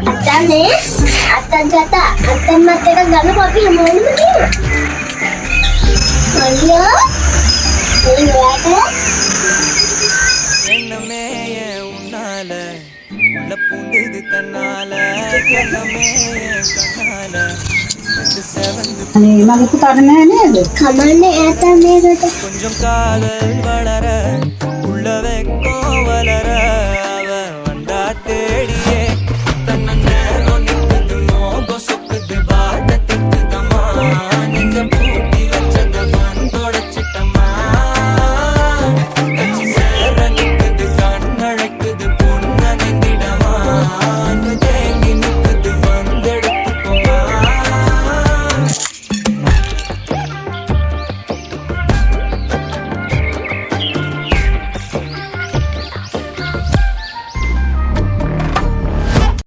අතනේ අතගත අතමත් එක ගන්න අපි මොනවද කියන්නේ අයියා මේ වාට எண்ணமே உன்னால உள்ள பூந்தது தன்னால எண்ணமே கண்ணால ரெண்டு செவந்து අනේ මගේ පුතාට නෑ නේද? කමන්නේ ඈත මේකට கொஞ்சம் காதல் வளர உள்ள வெக்கம் வளர